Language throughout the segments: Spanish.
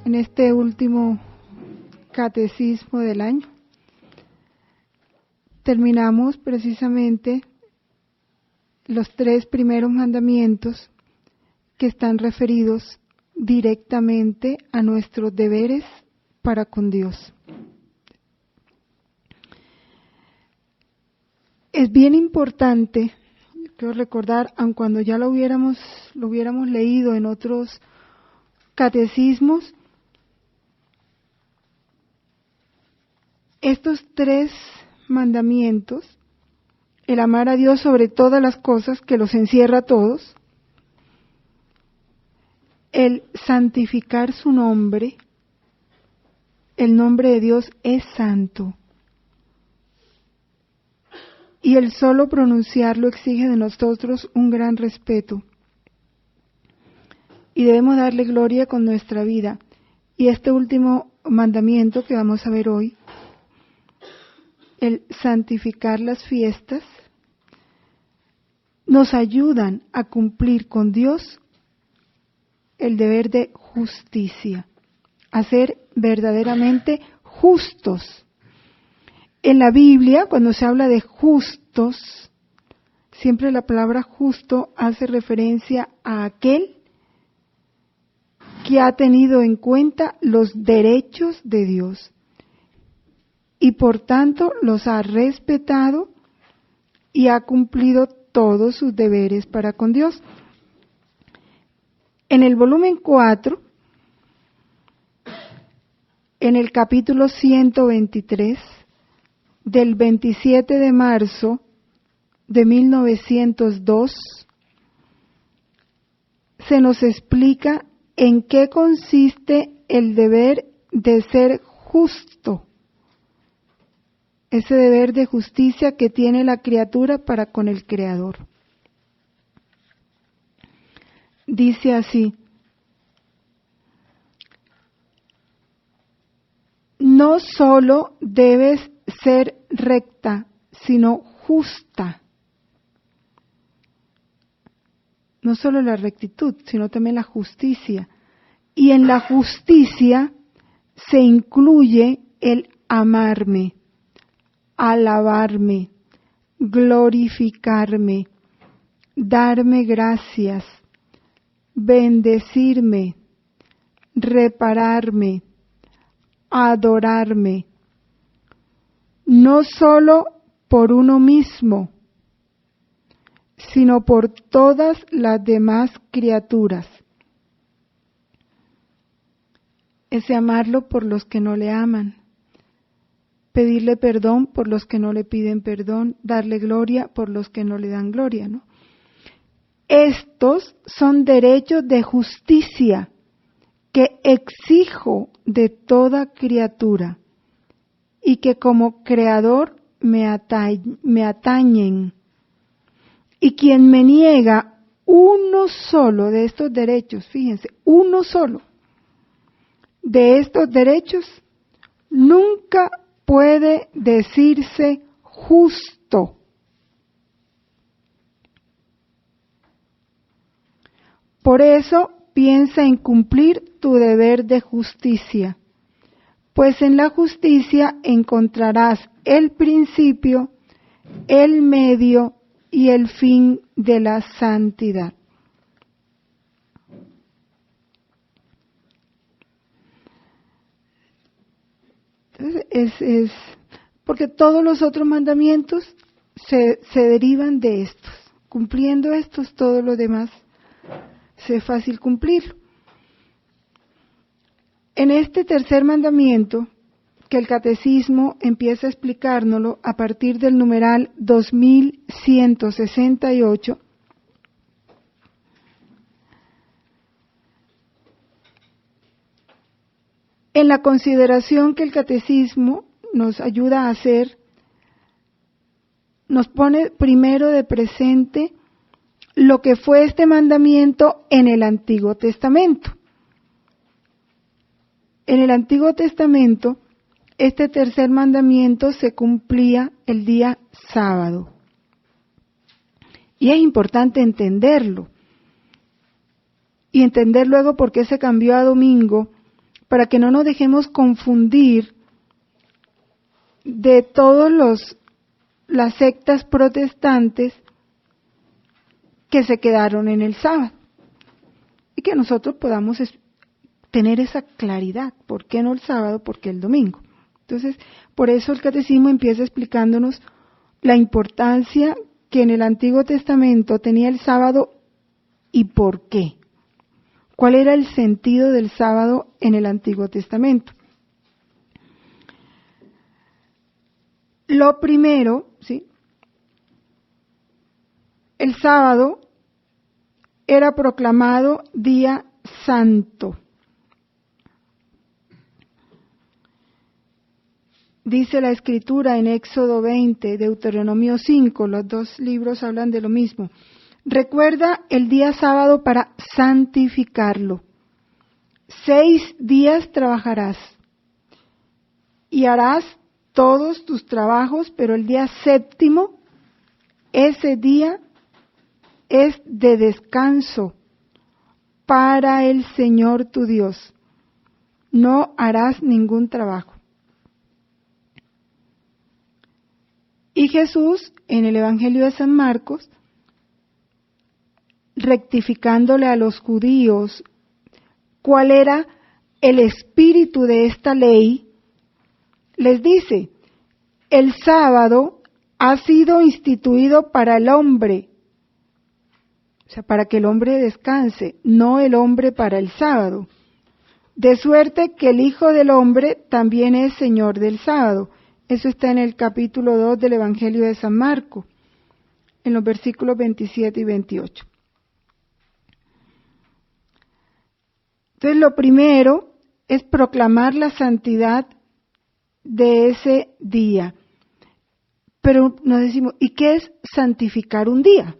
en este último catecismo del año. Terminamos precisamente los 3 primeros mandamientos que están referidos directamente a nuestros deberes para con Dios. Es bien importante, quiero recordar, aun cuando ya lo hubiéramos leído en otros catecismos, estos 3 mandamientos, el amar a Dios sobre todas las cosas, que los encierra a todos, el santificar su nombre, el nombre de Dios es santo, y el solo pronunciarlo exige de nosotros un gran respeto, y debemos darle gloria con nuestra vida. Y este último mandamiento que vamos a ver hoy, el santificar las fiestas, nos ayudan a cumplir con Dios el deber de justicia, a ser verdaderamente justos. En la Biblia, cuando se habla de justos, siempre la palabra justo hace referencia a aquel que ha tenido en cuenta los derechos de Dios y por tanto los ha respetado y ha cumplido todos sus deberes para con Dios. En el volumen 4, en el capítulo 123, del 27 de marzo de 1902, se nos explica en qué consiste el deber de ser justo, ese deber de justicia que tiene la criatura para con el Creador. Dice así: no solo debes ser recta, sino justa. No solo la rectitud, sino también la justicia. Y en la justicia se incluye el amarme, alabarme, glorificarme, darme gracias, bendecirme, repararme, adorarme, no solo por uno mismo, sino por todas las demás criaturas. Ese amarlo por los que no le aman, pedirle perdón por los que no le piden perdón, darle gloria por los que no le dan gloria, ¿no? Estos son derechos de justicia que exijo de toda criatura y que como creador me atañen. Y quien me niega uno solo de estos derechos, fíjense, uno solo de estos derechos, nunca puede decirse justo. Por eso piensa en cumplir tu deber de justicia, pues en la justicia encontrarás el principio, el medio y el fin de la santidad. Entonces porque todos los otros mandamientos se derivan de estos. Cumpliendo estos, todo lo demás es fácil cumplirlo. En este tercer mandamiento, que el catecismo empieza a explicárnoslo a partir del numeral 2168, en la consideración que el catecismo nos ayuda a hacer, nos pone primero de presente lo que fue este mandamiento en el Antiguo Testamento. En el Antiguo Testamento, este tercer mandamiento se cumplía el día sábado. Y es importante entenderlo. Y entender luego por qué se cambió a domingo, para que no nos dejemos confundir de todas las sectas protestantes que se quedaron en el sábado. Y que nosotros podamos tener esa claridad. ¿Por qué no el sábado? ¿Por qué el domingo? Entonces, por eso el catecismo empieza explicándonos la importancia que en el Antiguo Testamento tenía el sábado y por qué. ¿Cuál era el sentido del sábado en el Antiguo Testamento? Lo primero, ¿sí? El sábado era proclamado día santo. Dice la Escritura en Éxodo 20, Deuteronomio 5, los dos libros hablan de lo mismo. Recuerda el día sábado para santificarlo. 6 días trabajarás y harás todos tus trabajos, pero el día séptimo, ese día es de descanso para el Señor tu Dios. No harás ningún trabajo. Y Jesús, en el Evangelio de San Marcos, rectificándole a los judíos cuál era el espíritu de esta ley, les dice, el sábado ha sido instituido para el hombre, o sea, para que el hombre descanse, no el hombre para el sábado. De suerte que el Hijo del Hombre también es Señor del sábado. Eso está en el capítulo 2 del Evangelio de San Marcos, en los versículos 27 y 28. Entonces, lo primero es proclamar la santidad de ese día. Pero nos decimos, ¿y qué es santificar un día?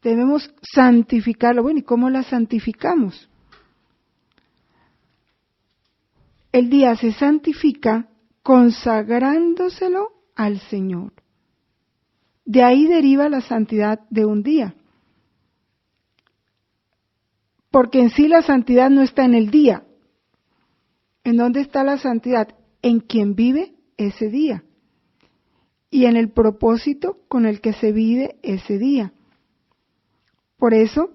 Debemos santificarlo. Bueno, ¿y cómo la santificamos? El día se santifica consagrándoselo al Señor. De ahí deriva la santidad de un día. Porque en sí la santidad no está en el día. ¿En dónde está la santidad? En quien vive ese día. Y en el propósito con el que se vive ese día. Por eso,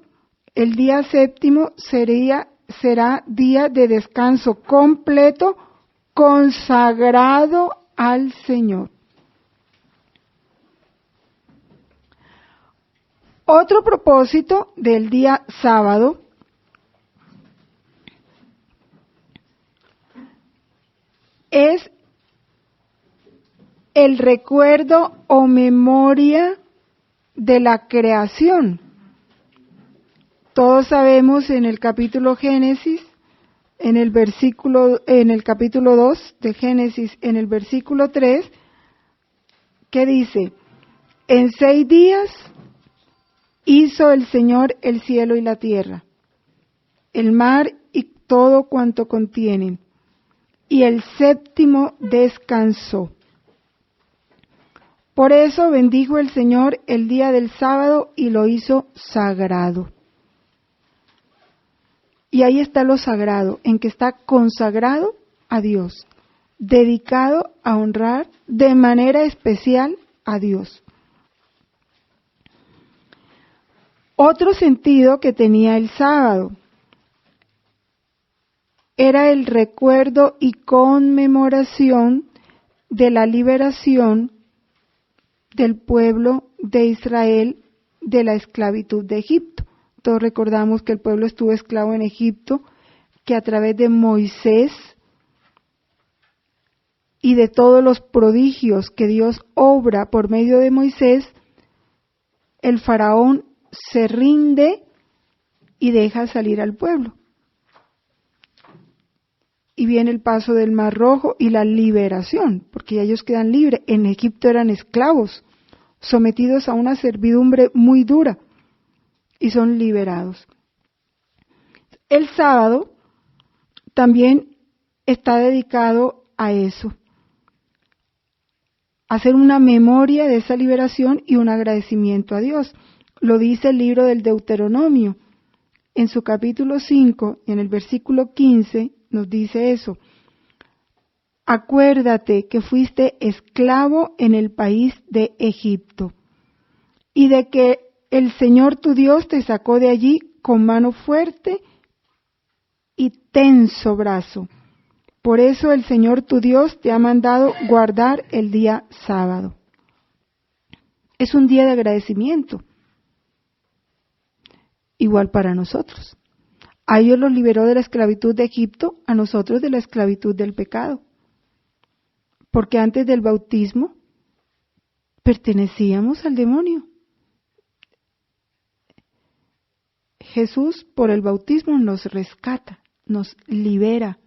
el día séptimo será día de descanso completo, consagrado al Señor. Otro propósito del día sábado es el recuerdo o memoria de la creación. Todos sabemos en el capítulo Génesis, en el capítulo 2 de Génesis, en el versículo 3, que dice, en 6 días hizo el Señor el cielo y la tierra, el mar y todo cuanto contienen, y el séptimo descansó. Por eso bendijo el Señor el día del sábado y lo hizo sagrado. Y ahí está lo sagrado, en que está consagrado a Dios, dedicado a honrar de manera especial a Dios. Otro sentido que tenía el sábado era el recuerdo y conmemoración de la liberación del pueblo de Israel de la esclavitud de Egipto. Todos recordamos que el pueblo estuvo esclavo en Egipto, que a través de Moisés y de todos los prodigios que Dios obra por medio de Moisés, el faraón se rinde y deja salir al pueblo. Y viene el paso del Mar Rojo y la liberación, porque ya ellos quedan libres. En Egipto eran esclavos, sometidos a una servidumbre muy dura, y son liberados. El sábado también está dedicado a eso, a hacer una memoria de esa liberación y un agradecimiento a Dios. Lo dice el libro del Deuteronomio, en su capítulo 5, en el versículo 15, nos dice eso. Acuérdate que fuiste esclavo en el país de Egipto y de que el Señor tu Dios te sacó de allí con mano fuerte y tenso brazo. Por eso el Señor tu Dios te ha mandado guardar el día sábado. Es un día de agradecimiento. Igual para nosotros. A ellos los liberó de la esclavitud de Egipto, a nosotros de la esclavitud del pecado. Porque antes del bautismo pertenecíamos al demonio. Jesús por el bautismo nos rescata, nos libera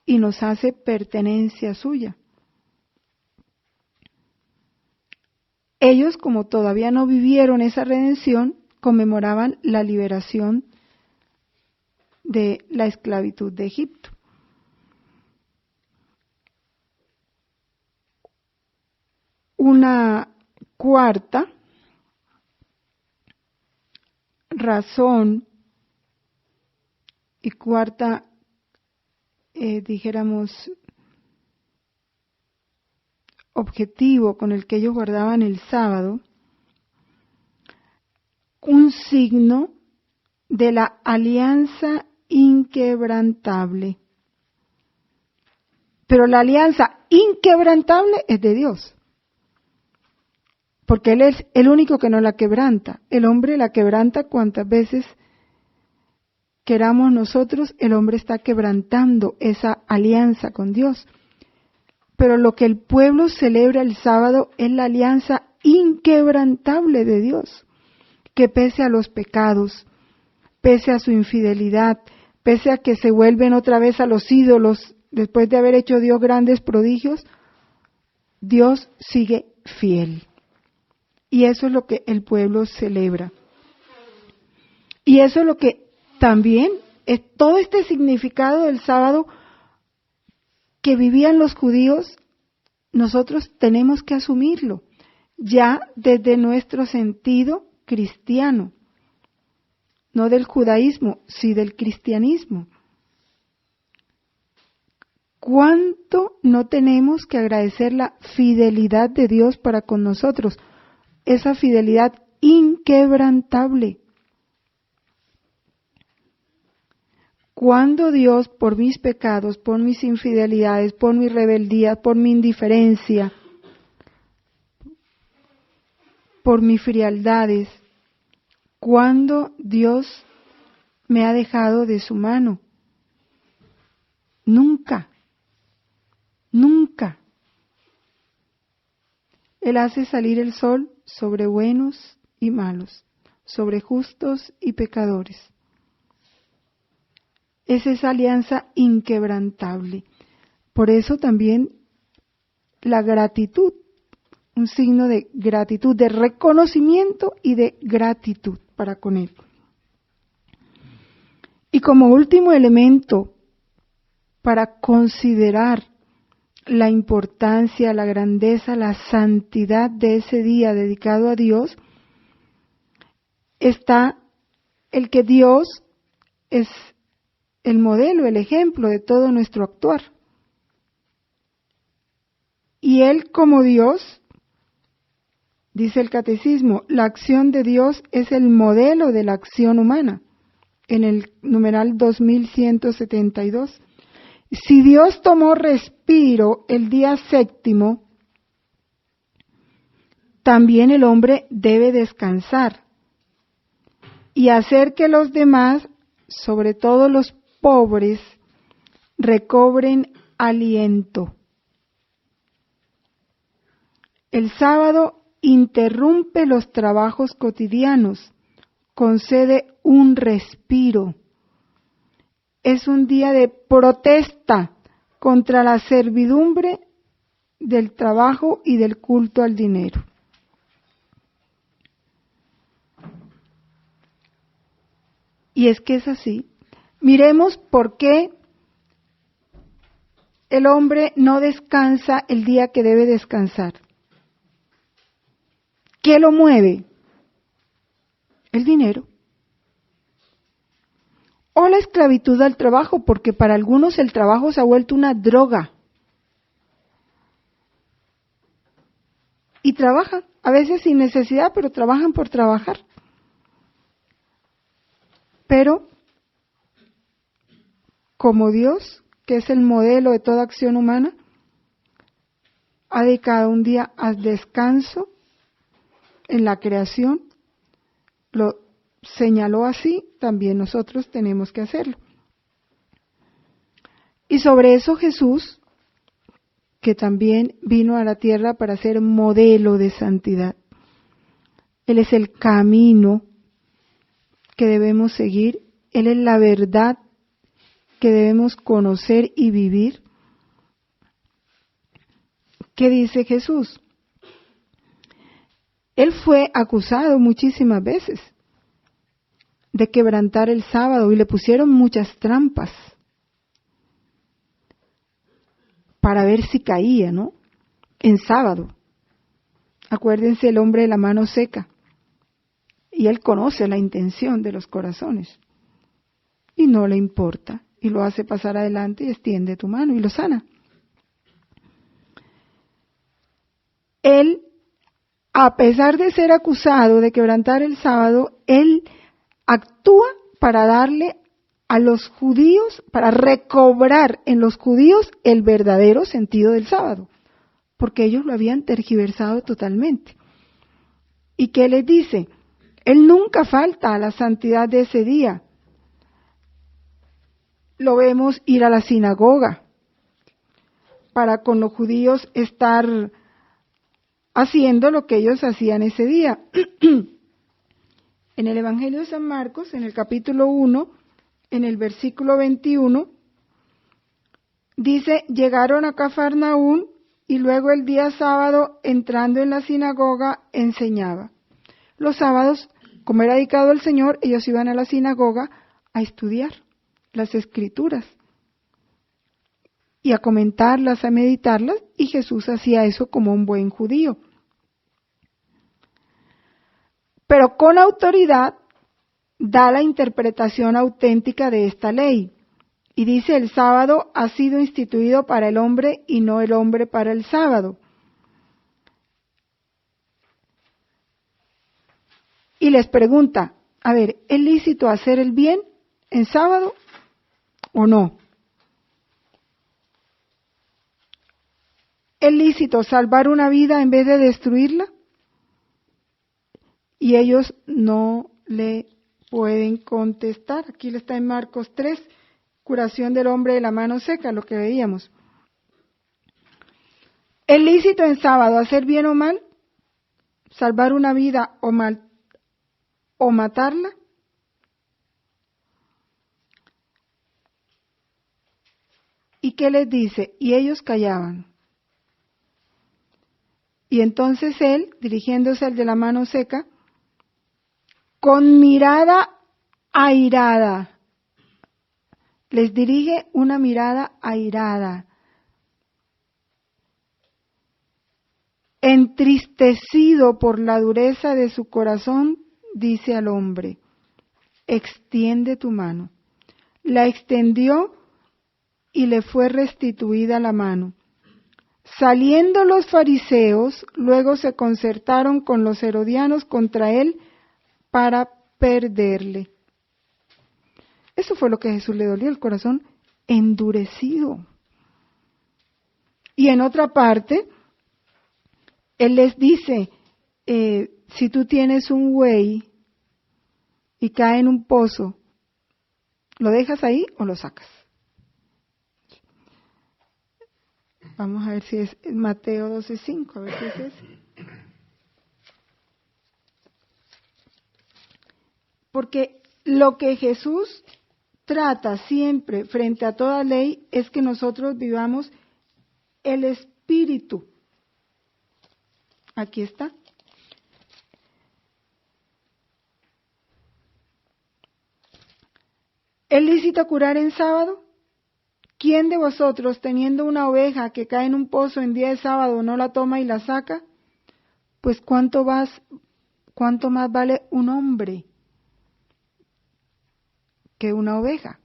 y nos hace pertenencia suya. Ellos, como todavía no vivieron esa redención, conmemoraban la liberación de la esclavitud de Egipto. Una cuarta razón y cuarta, dijéramos, objetivo con el que ellos guardaban el sábado, un signo de la alianza inquebrantable. Pero la alianza inquebrantable es de Dios. Porque Él es el único que no la quebranta. El hombre la quebranta cuantas veces queramos nosotros, el hombre está quebrantando esa alianza con Dios. Pero lo que el pueblo celebra el sábado es la alianza inquebrantable de Dios, que pese a los pecados, pese a su infidelidad, pese a que se vuelven otra vez a los ídolos, después de haber hecho Dios grandes prodigios, Dios sigue fiel. Y eso es lo que el pueblo celebra. Y eso es lo que también es todo este significado del sábado que vivían los judíos, nosotros tenemos que asumirlo, ya desde nuestro sentido cristiano, no del judaísmo, sí del cristianismo. ¿Cuánto no tenemos que agradecer la fidelidad de Dios para con nosotros? Esa fidelidad inquebrantable. Cuando Dios, por mis pecados, por mis infidelidades, por mi rebeldía, por mi indiferencia, por mis frialdades, cuando Dios me ha dejado de su mano? Nunca, nunca. Él hace salir el sol sobre buenos y malos, sobre justos y pecadores. Es esa alianza inquebrantable. Por eso también la gratitud, un signo de gratitud, de reconocimiento y de gratitud para con Él. Y como último elemento para considerar la importancia, la grandeza, la santidad de ese día dedicado a Dios, está el que Dios es el modelo, el ejemplo de todo nuestro actuar. Y Él como Dios, dice el catecismo, la acción de Dios es el modelo de la acción humana, en el numeral 2172. Si Dios tomó respiro el día séptimo, también el hombre debe descansar y hacer que los demás, sobre todo los pobres, recobren aliento. El sábado interrumpe los trabajos cotidianos, concede un respiro. Es un día de protesta contra la servidumbre del trabajo y del culto al dinero. Y es que es así. Miremos por qué el hombre no descansa el día que debe descansar. ¿Qué lo mueve? El dinero. o la esclavitud al trabajo, porque para algunos el trabajo se ha vuelto una droga. Y trabajan, a veces sin necesidad, pero trabajan por trabajar. Pero, como Dios, que es el modelo de toda acción humana, ha dedicado un día al descanso en la creación, lo señaló así, también nosotros tenemos que hacerlo. Y sobre eso Jesús, que también vino a la tierra para ser modelo de santidad. Él es el camino que debemos seguir, Él es la verdad que debemos conocer y vivir. ¿Qué dice Jesús? Él fue acusado muchísimas veces de quebrantar el sábado y le pusieron muchas trampas para ver si caía, ¿no? En sábado. Acuérdense el hombre de la mano seca. Y él conoce la intención de los corazones. Y no le importa. Y lo hace pasar adelante y extiende tu mano y lo sana. Él, a pesar de ser acusado de quebrantar el sábado, él actúa para darle a los judíos, para recobrar en los judíos el verdadero sentido del sábado, porque ellos lo habían tergiversado totalmente. ¿Y qué les dice? Él nunca falta a la santidad de ese día. Lo vemos ir a la sinagoga para con los judíos estar haciendo lo que ellos hacían ese día. En el Evangelio de San Marcos, en el capítulo 1, en el versículo 21, dice, llegaron a Cafarnaún y luego el día sábado, entrando en la sinagoga, enseñaba. Los sábados, como era dedicado al Señor, ellos iban a la sinagoga a estudiar las Escrituras y a comentarlas, a meditarlas, y Jesús hacía eso como un buen judío. Pero con autoridad da la interpretación auténtica de esta ley. Y dice, el sábado ha sido instituido para el hombre y no el hombre para el sábado. Y les pregunta, a ver, ¿es lícito hacer el bien en sábado o no? ¿Es lícito salvar una vida en vez de destruirla? Y ellos no le pueden contestar. Aquí está en Marcos 3, curación del hombre de la mano seca, lo que veíamos. ¿Es lícito en sábado hacer bien o mal? ¿Salvar una vida o matarla? ¿Y qué les dice? Y ellos callaban. Y entonces él, dirigiéndose al de la mano seca, con mirada airada, les dirige una mirada airada, entristecido por la dureza de su corazón, dice al hombre, extiende tu mano. La extendió y le fue restituida la mano. Saliendo los fariseos, luego se concertaron con los herodianos contra él para perderle. Eso fue lo que a Jesús le dolió, el corazón endurecido. Y en otra parte, él les dice, si tú tienes un buey y cae en un pozo, ¿lo dejas ahí o lo sacas? Vamos a ver si es Mateo 12:5, a ver si es ese. Porque lo que Jesús trata siempre frente a toda ley es que nosotros vivamos el Espíritu. Aquí está. ¿Es lícito curar en sábado? ¿Quién de vosotros, teniendo una oveja que cae en un pozo en día de sábado, no la toma y la saca? Pues cuánto más vale un hombre que una oveja.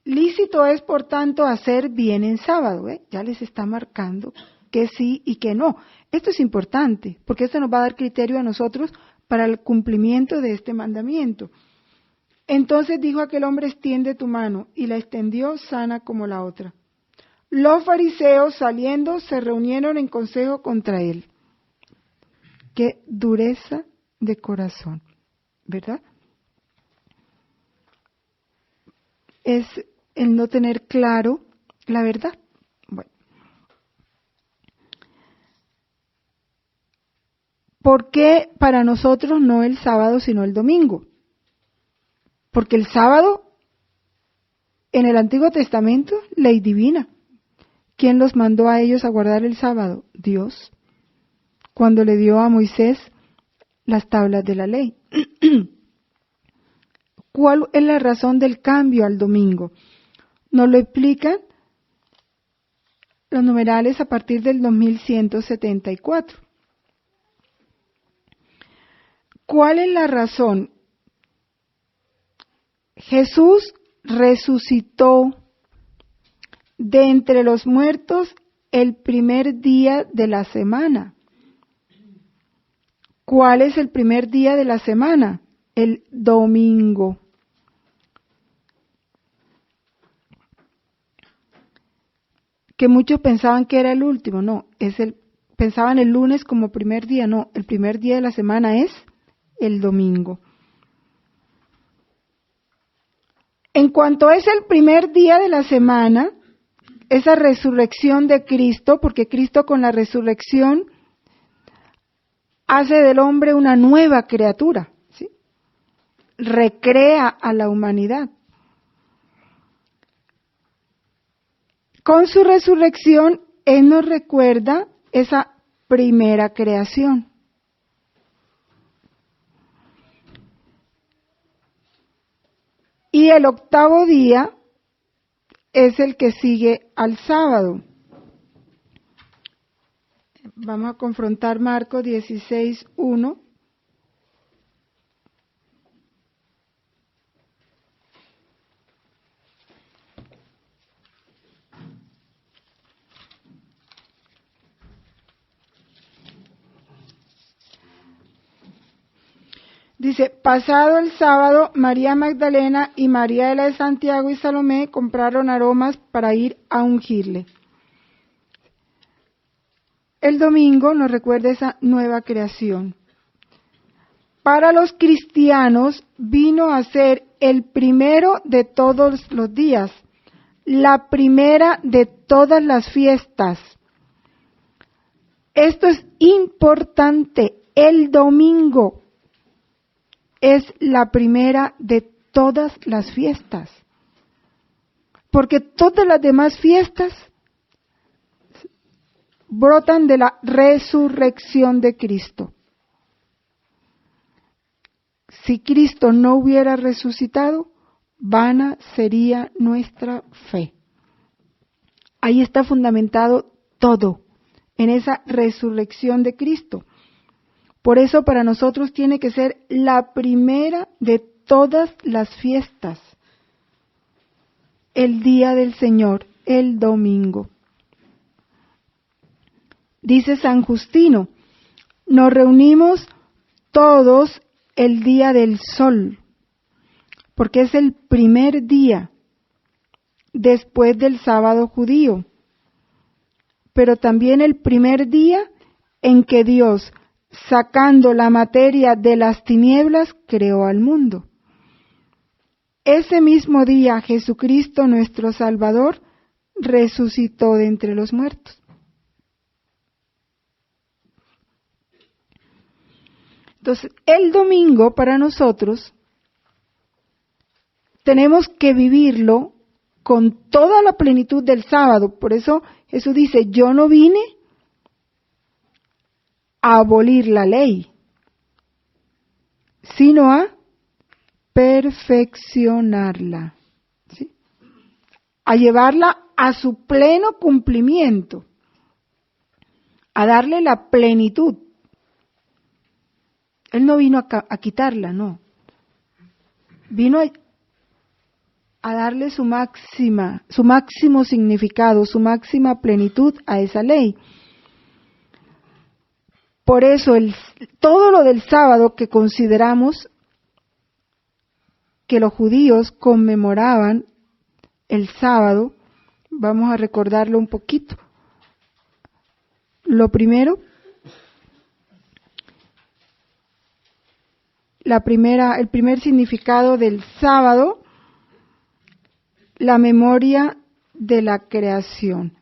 Lícito es, por tanto, hacer bien en sábado. Ya les está marcando que sí y que no. Esto es importante, porque esto nos va a dar criterio a nosotros para el cumplimiento de este mandamiento. Entonces dijo aquel hombre: extiende tu mano, y la extendió sana como la otra. Los fariseos, saliendo, se reunieron en consejo contra él. Qué dureza de corazón, ¿verdad? Es el no tener claro la verdad. Bueno. ¿Por qué para nosotros no el sábado sino el domingo? Porque el sábado en el Antiguo Testamento, ley divina. ¿Quién los mandó a ellos a guardar el sábado? Dios, cuando le dio a Moisés las tablas de la ley. ¿Cuál es la razón del cambio al domingo? Nos lo explican los numerales a partir del 2174. ¿Cuál es la razón? Jesús resucitó de entre los muertos el primer día de la semana. ¿Cuál es el primer día de la semana? El domingo. Que muchos pensaban que era el último, no, pensaban el lunes como primer día, no, el primer día de la semana es el domingo. En cuanto es el primer día de la semana, esa resurrección de Cristo, porque Cristo con la resurrección hace del hombre una nueva criatura, ¿sí? Recrea a la humanidad. Con su resurrección, Él nos recuerda esa primera creación. Y el octavo día es el que sigue al sábado. Vamos a confrontar Marcos 16:1. Dice: pasado el sábado, María Magdalena y María la de Santiago y Salomé compraron aromas para ir a ungirle. El domingo nos recuerda esa nueva creación. Para los cristianos vino a ser el primero de todos los días, la primera de todas las fiestas. Esto es importante. El domingo es la primera de todas las fiestas, porque todas las demás fiestas brotan de la resurrección de Cristo. Si Cristo no hubiera resucitado, vana sería nuestra fe. Ahí está fundamentado todo, en esa resurrección de Cristo. Por eso para nosotros tiene que ser la primera de todas las fiestas, el día del Señor, el domingo. Dice San Justino: nos reunimos todos el día del sol, porque es el primer día después del sábado judío, pero también el primer día en que Dios, sacando la materia de las tinieblas, creó al mundo. Ese mismo día Jesucristo, nuestro Salvador, resucitó de entre los muertos. Entonces, el domingo para nosotros tenemos que vivirlo con toda la plenitud del sábado. Por eso Jesús dice: yo no vine a abolir la ley, sino a perfeccionarla, ¿sí? A llevarla a su pleno cumplimiento, a darle la plenitud. Él no vino a quitarla, no. Vino a darle su máximo significado, su máxima plenitud a esa ley. Por eso todo lo del sábado que consideramos que los judíos conmemoraban el sábado, vamos a recordarlo un poquito. Lo primero, el primer significado del sábado, la memoria de la creación.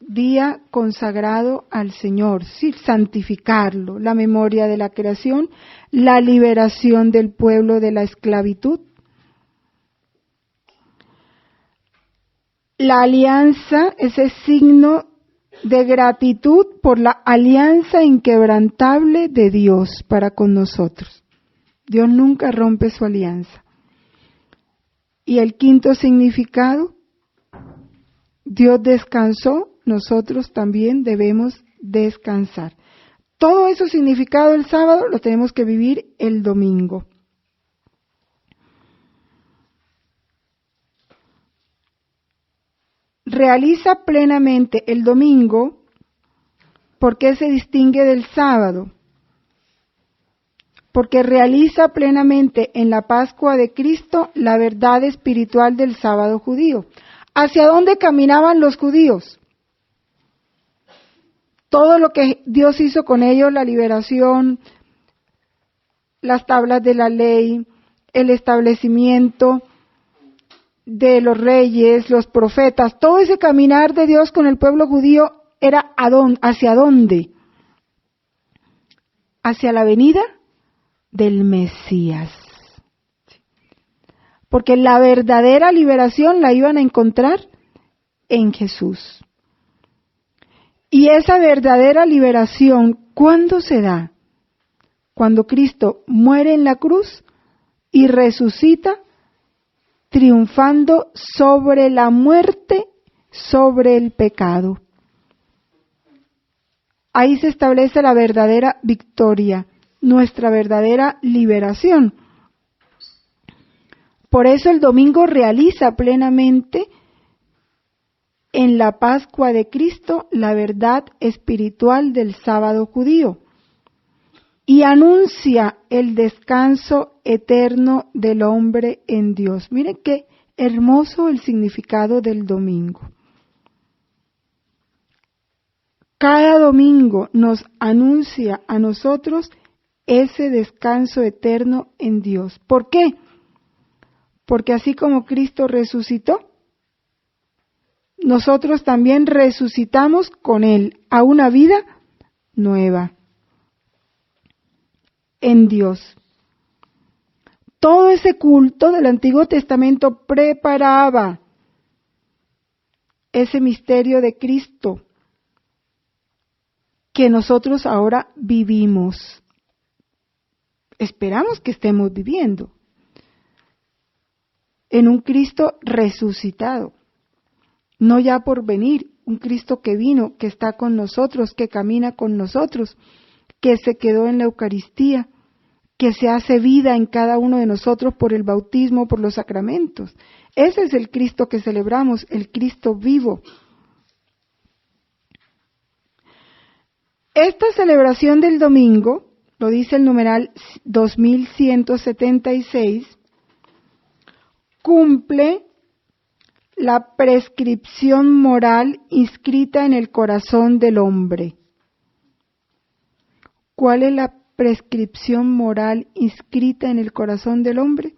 Día consagrado al Señor, sí, santificarlo, la memoria de la creación, la liberación del pueblo de la esclavitud, la alianza, ese signo de gratitud por la alianza inquebrantable de Dios para con nosotros. Dios nunca rompe su alianza. Y el quinto significado, Dios descansó, nosotros también debemos descansar. Todo eso significado el sábado lo tenemos que vivir el domingo. Realiza plenamente el domingo. ¿Por qué se distingue del sábado? Porque realiza plenamente en la Pascua de Cristo la verdad espiritual del sábado judío. ¿Hacia dónde caminaban los judíos? Todo lo que Dios hizo con ellos, la liberación, las tablas de la ley, el establecimiento de los reyes, los profetas, todo ese caminar de Dios con el pueblo judío era ¿hacia dónde? Hacia la venida del Mesías. Porque la verdadera liberación la iban a encontrar en Jesús. Y esa verdadera liberación, ¿cuándo se da? Cuando Cristo muere en la cruz y resucita, triunfando sobre la muerte, sobre el pecado. Ahí se establece la verdadera victoria, nuestra verdadera liberación. Por eso el domingo realiza plenamente en la Pascua de Cristo la verdad espiritual del sábado judío y anuncia el descanso eterno del hombre en Dios. Miren qué hermoso el significado del domingo. Cada domingo nos anuncia a nosotros ese descanso eterno en Dios. ¿Por qué? Porque así como Cristo resucitó, nosotros también resucitamos con Él a una vida nueva en Dios. Todo ese culto del Antiguo Testamento preparaba ese misterio de Cristo que nosotros ahora vivimos. Esperamos que estemos viviendo en un Cristo resucitado. No ya por venir, un Cristo que vino, que está con nosotros, que camina con nosotros, que se quedó en la Eucaristía, que se hace vida en cada uno de nosotros por el bautismo, por los sacramentos. Ese es el Cristo que celebramos, el Cristo vivo. Esta celebración del domingo, lo dice el numeral 2176, cumple la prescripción moral inscrita en el corazón del hombre. ¿Cuál es la prescripción moral inscrita en el corazón del hombre?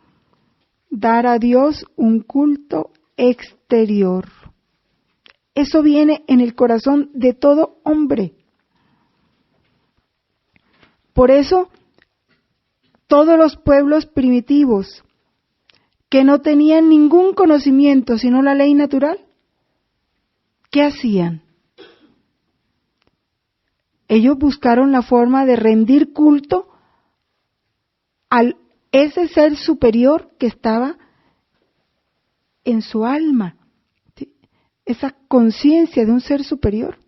Dar a Dios un culto exterior. Eso viene en el corazón de todo hombre. Por eso, todos los pueblos primitivos que no tenían ningún conocimiento sino la ley natural, ¿qué hacían? Ellos buscaron la forma de rendir culto a ese ser superior que estaba en su alma, ¿sí? Esa conciencia de un ser superior.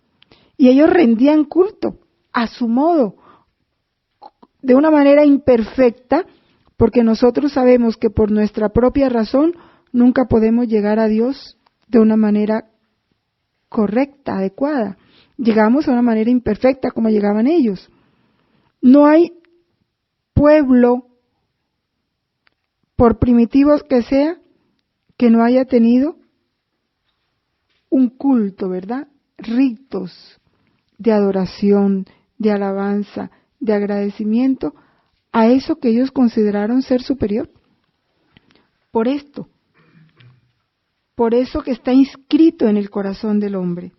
Y ellos rendían culto a su modo, de una manera imperfecta, porque nosotros sabemos que por nuestra propia razón nunca podemos llegar a Dios de una manera correcta, adecuada. Llegamos a una manera imperfecta como llegaban ellos. No hay pueblo, por primitivos que sea, que no haya tenido un culto, ¿verdad? Ritos de adoración, de alabanza, de agradecimiento a eso que ellos consideraron ser superior. Por esto, por eso que está inscrito en el corazón del hombre.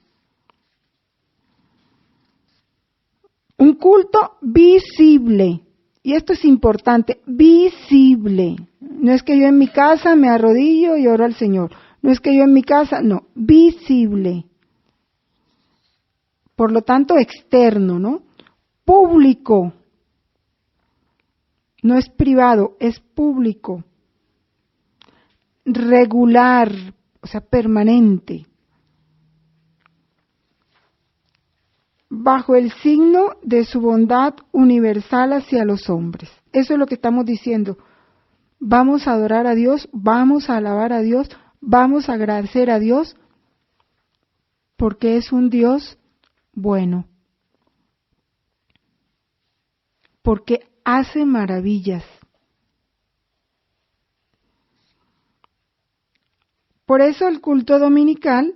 Un culto visible, y esto es importante, visible. No es que yo en mi casa me arrodillo y oro al Señor. No es que yo en mi casa, no, visible. Por lo tanto, externo, ¿no? Público. No es privado, es público. Regular, o sea, permanente. Bajo el signo de su bondad universal hacia los hombres. Eso es lo que estamos diciendo. Vamos a adorar a Dios, vamos a alabar a Dios, vamos a agradecer a Dios, porque es un Dios bueno. Porque hace maravillas. Por eso el culto dominical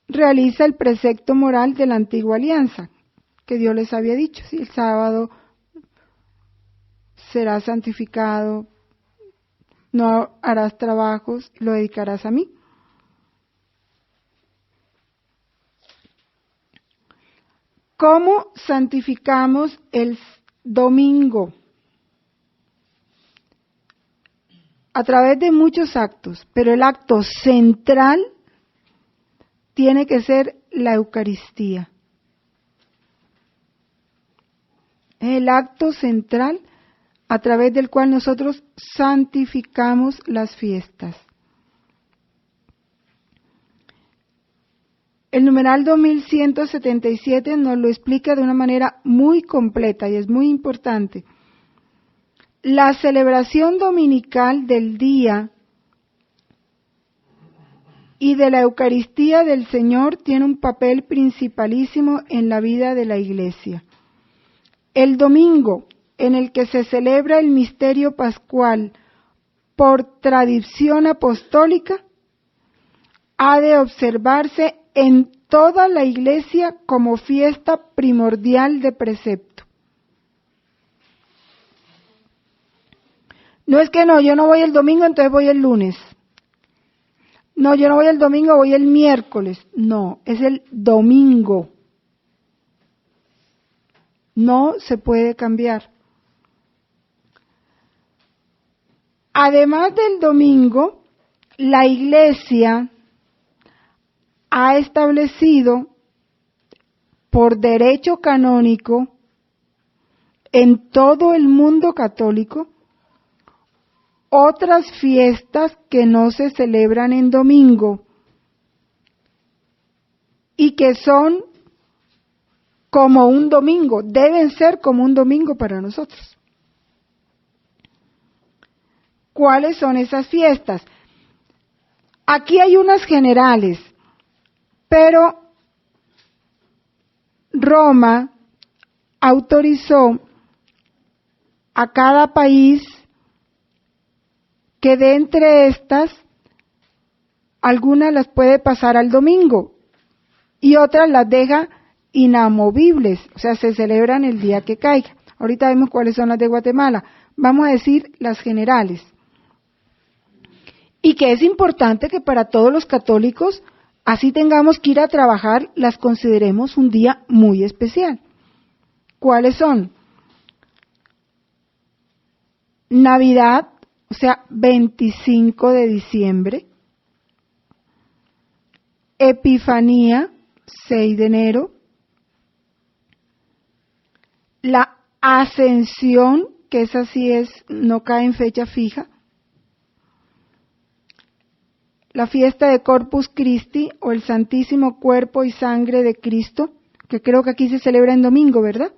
realiza el precepto moral de la antigua alianza, que Dios les había dicho, ¿sí? El sábado serás santificado, no harás trabajos, lo dedicarás a mí. ¿Cómo santificamos el domingo? A través de muchos actos, pero el acto central tiene que ser la Eucaristía. Es el acto central a través del cual nosotros santificamos las fiestas. El numeral 2177 nos lo explica de una manera muy completa y es muy importante. La celebración dominical del día y de la Eucaristía del Señor tiene un papel principalísimo en la vida de la Iglesia. El domingo, en el que se celebra el misterio pascual por tradición apostólica, ha de observarse en toda la Iglesia como fiesta primordial de precepto. No es que no, yo no voy el domingo, entonces voy el lunes. No, yo no voy el domingo, voy el miércoles. No, es el domingo. No se puede cambiar. Además del domingo, la Iglesia ha establecido por derecho canónico en todo el mundo católico otras fiestas que no se celebran en domingo y que son como un domingo, deben ser como un domingo para nosotros. ¿Cuáles son esas fiestas? Aquí hay unas generales, pero Roma autorizó a cada país que de entre estas, algunas las puede pasar al domingo y otras las deja inamovibles, o sea, se celebran el día que caiga. Ahorita vemos cuáles son las de Guatemala. Vamos a decir las generales. Y que es importante que para todos los católicos, así tengamos que ir a trabajar, las consideremos un día muy especial. ¿Cuáles son? Navidad, o sea, 25 de diciembre. Epifanía, 6 de enero. La Ascensión, que esa sí es, no cae en fecha fija. La fiesta de Corpus Christi, o el Santísimo Cuerpo y Sangre de Cristo, que creo que aquí se celebra en domingo, ¿verdad?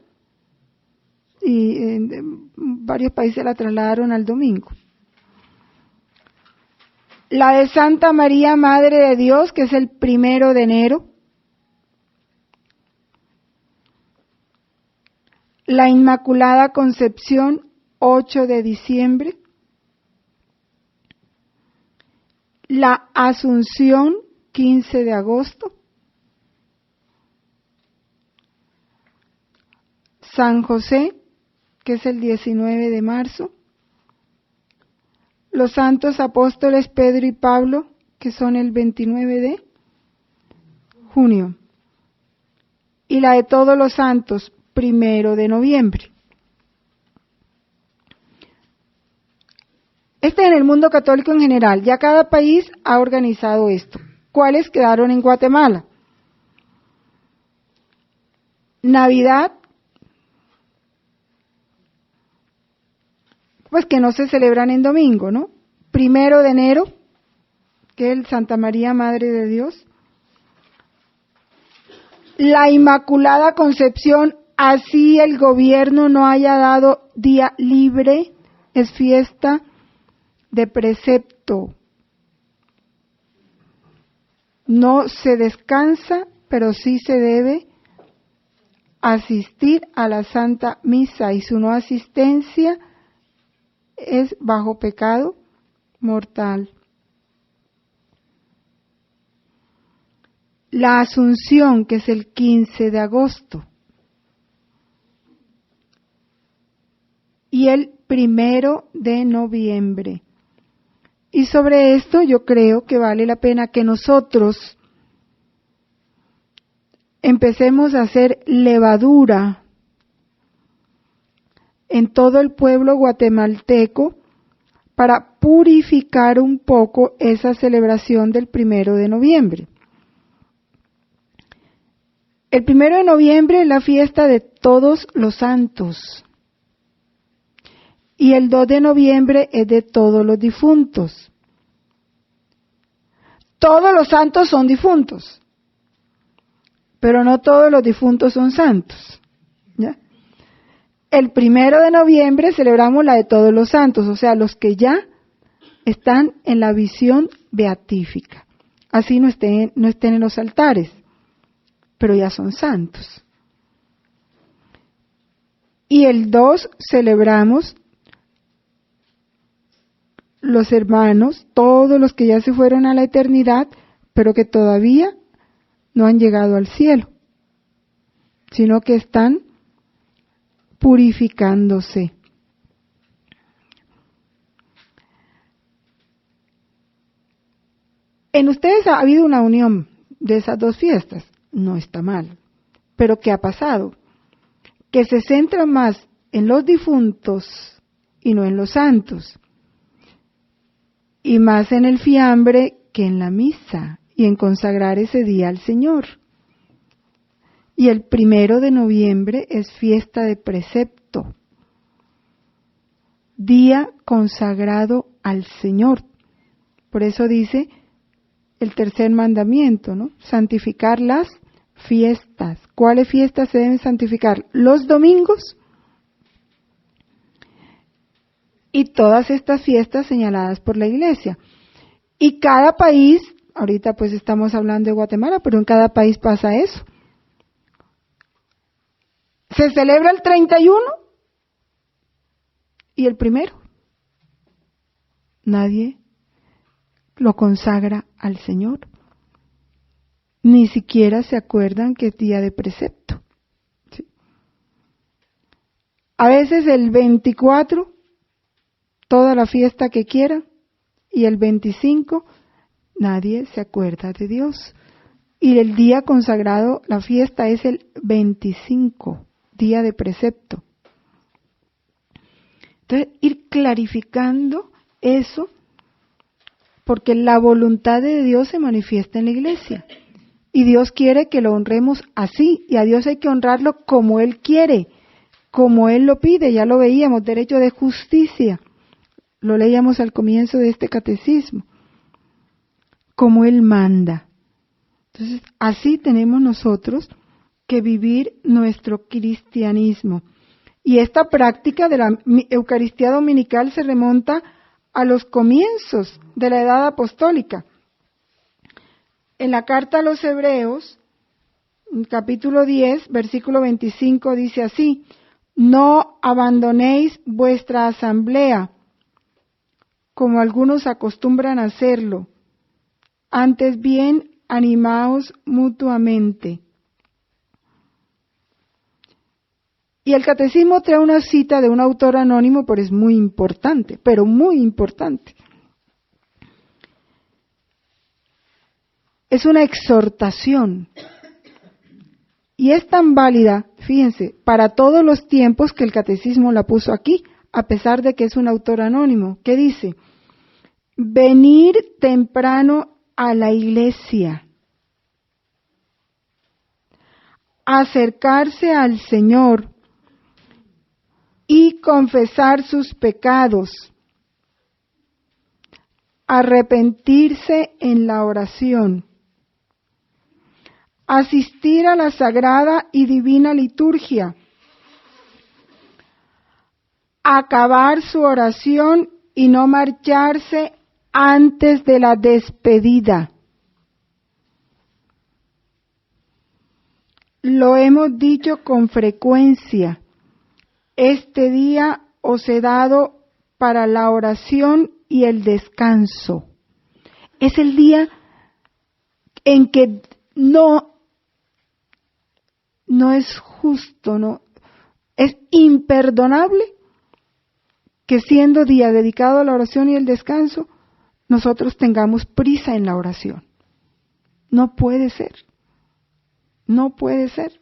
y en varios países la trasladaron al domingo. La de Santa María, Madre de Dios, que es el 1 de enero. La Inmaculada Concepción, 8 de diciembre. La Asunción, 15 de agosto. San José, que es el 19 de marzo. Los santos apóstoles Pedro y Pablo, que son el 29 de junio. Y la de todos los santos, 1 de noviembre. Este en el mundo católico en general. Ya cada país ha organizado esto. ¿Cuáles quedaron en Guatemala? Navidad, pues que no se celebran en domingo, ¿no? 1 de enero, que es el Santa María, Madre de Dios. La Inmaculada Concepción, así el gobierno no haya dado día libre, es fiesta de precepto. No se descansa, pero sí se debe asistir a la Santa Misa, y su no asistencia es bajo pecado mortal. La Asunción, que es el 15 de agosto. Y el 1 de noviembre. Y sobre esto yo creo que vale la pena que nosotros empecemos a hacer levadura en todo el pueblo guatemalteco para purificar un poco esa celebración del 1 de noviembre. El 1 de noviembre es la fiesta de todos los santos. Y el 2 de noviembre es de todos los difuntos. Todos los santos son difuntos, pero no todos los difuntos son santos. ¿Ya? El 1 de noviembre celebramos la de todos los santos, o sea, los que ya están en la visión beatífica. Así no estén en los altares, pero ya son santos. Y el 2 celebramos los hermanos, todos los que ya se fueron a la eternidad, pero que todavía no han llegado al cielo, sino que están purificándose. En ustedes ha habido una unión de esas dos fiestas, no está mal, pero ¿qué ha pasado? Que se centran más en los difuntos y no en los santos, y más en el fiambre que en la misa y en consagrar ese día al Señor. Y el 1 de noviembre es fiesta de precepto, día consagrado al Señor. Por eso dice el tercer mandamiento, ¿no? Santificar las fiestas. ¿Cuáles fiestas se deben santificar? Los domingos y todas estas fiestas señaladas por la Iglesia. Y cada país, ahorita pues estamos hablando de Guatemala, pero en cada país pasa eso. Se celebra el 31 y el 1. Nadie lo consagra al Señor. Ni siquiera se acuerdan que es día de precepto. ¿Sí? A veces el 24, toda la fiesta que quieran, y el 25, nadie se acuerda de Dios. Y el día consagrado, la fiesta es el 25, día de precepto. Entonces, ir clarificando eso, porque la voluntad de Dios se manifiesta en la iglesia. Y Dios quiere que lo honremos así, y a Dios hay que honrarlo como Él quiere, como Él lo pide. Ya lo veíamos, derecho de justicia. Lo leíamos al comienzo de este catecismo. Como Él manda. Entonces, así tenemos nosotros que vivir nuestro cristianismo. Y esta práctica de la Eucaristía dominical se remonta a los comienzos de la edad apostólica. En la carta a los Hebreos, capítulo 10, versículo 25, dice así: no abandonéis vuestra asamblea, como algunos acostumbran a hacerlo, antes bien animaos mutuamente. Y el catecismo trae una cita de un autor anónimo, pero es muy importante, pero muy importante. Es una exhortación. Y es tan válida, fíjense, para todos los tiempos que el catecismo la puso aquí, a pesar de que es un autor anónimo, que dice: venir temprano a la iglesia, acercarse al Señor y confesar sus pecados, arrepentirse en la oración, asistir a la sagrada y divina liturgia, acabar su oración y no marcharse antes de la despedida. Lo hemos dicho con frecuencia. Este día os he dado para la oración y el descanso. Es el día en que no es justo, no es imperdonable que siendo día dedicado a la oración y el descanso, nosotros tengamos prisa en la oración. No puede ser. No puede ser.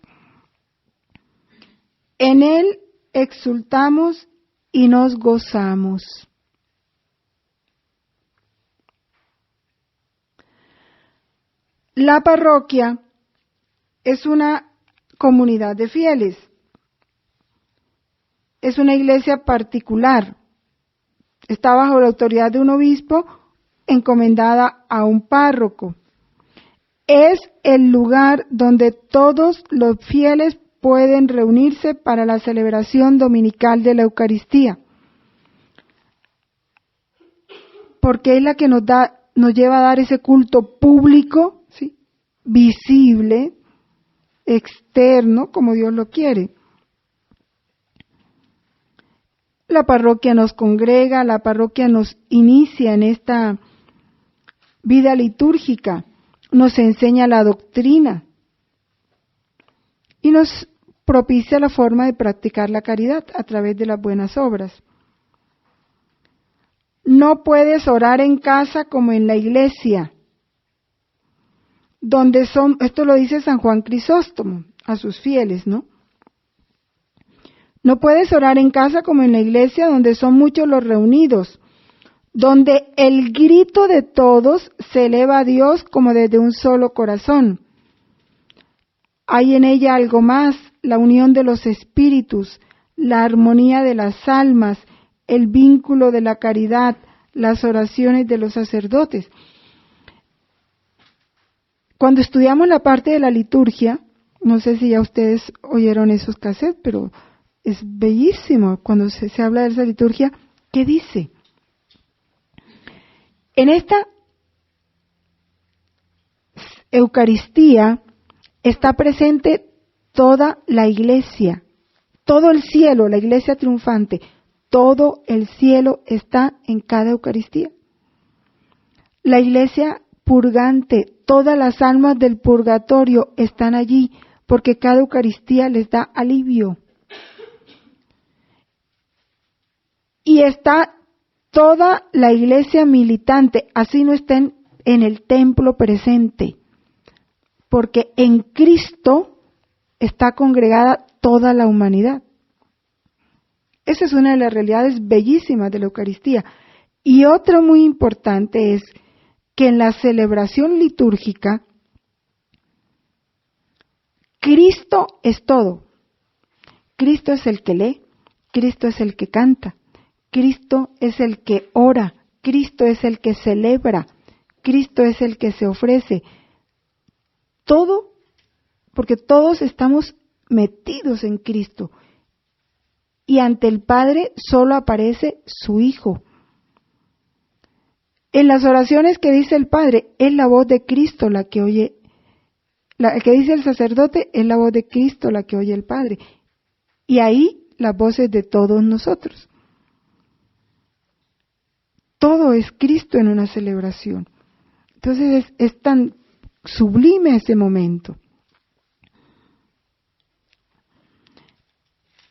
En él exultamos y nos gozamos. La parroquia es una comunidad de fieles. Es una iglesia particular. Está bajo la autoridad de un obispo, encomendada a un párroco. Es el lugar donde todos los fieles pueden reunirse para la celebración dominical de la Eucaristía, porque es la que nos lleva a dar ese culto público, ¿sí?, visible, externo, como Dios lo quiere. La parroquia nos congrega, la parroquia nos inicia en esta vida litúrgica, nos enseña la doctrina y nos propicia la forma de practicar la caridad a través de las buenas obras. No puedes orar en casa como en la iglesia, donde son, esto lo dice San Juan Crisóstomo a sus fieles, ¿no? No puedes orar en casa como en la iglesia, donde son muchos los reunidos, donde el grito de todos se eleva a Dios como desde un solo corazón. Hay en ella algo más, la unión de los espíritus, la armonía de las almas, el vínculo de la caridad, las oraciones de los sacerdotes. Cuando estudiamos la parte de la liturgia, no sé si ya ustedes oyeron esos cassettes, pero es bellísimo cuando se habla de esa liturgia. ¿Qué dice? En esta Eucaristía está presente toda la iglesia, todo el cielo, la iglesia triunfante, todo el cielo está en cada Eucaristía. La iglesia purgante, todas las almas del purgatorio están allí, porque cada Eucaristía les da alivio. Y está toda la iglesia militante, así no estén en el templo presente, porque en Cristo está congregada toda la humanidad. Esa es una de las realidades bellísimas de la Eucaristía. Y otra muy importante es que en la celebración litúrgica, Cristo es todo. Cristo es el que lee, Cristo es el que canta, Cristo es el que ora, Cristo es el que celebra, Cristo es el que se ofrece. Todo, porque todos estamos metidos en Cristo. y ante el Padre solo aparece su Hijo. En las oraciones que dice el Padre, es la voz de Cristo la que oye, la que dice el sacerdote, es la voz de Cristo la que oye el Padre. Y ahí las voces de todos nosotros. Todo es Cristo en una celebración. Entonces es tan sublime ese momento.